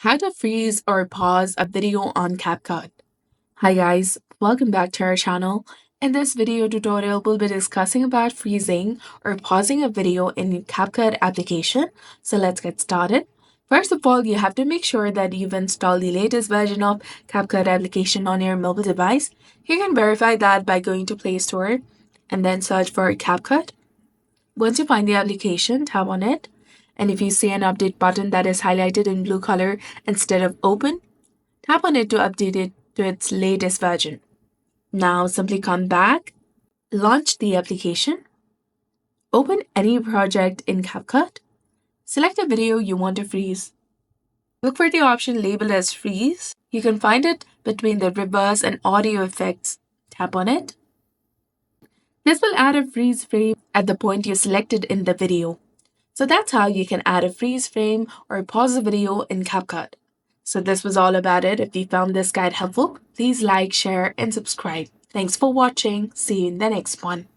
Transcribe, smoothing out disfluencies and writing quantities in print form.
How to freeze or pause a video on CapCut. Hi guys, welcome back to our channel. In this video tutorial, we'll be discussing about freezing or pausing a video in CapCut application. So let's get started. First of all, you have to make sure that you've installed the latest version of CapCut application on your mobile device. You can verify that by going to Play Store and then search for CapCut. Once you find the application, tap on it. And if you see an update button that is highlighted in blue color instead of open, tap on it to update it to its latest version. Now simply come back, launch the application, open any project in CapCut, select a video you want to freeze. Look for the option labeled as freeze. You can find it between the reverse and audio effects. Tap on it. This will add a freeze frame at the point you selected in the video. So that's how you can add a freeze frame or pause a video in CapCut. So this was all about it. If you found this guide helpful, please like, share, and subscribe. Thanks for watching. See you in the next one.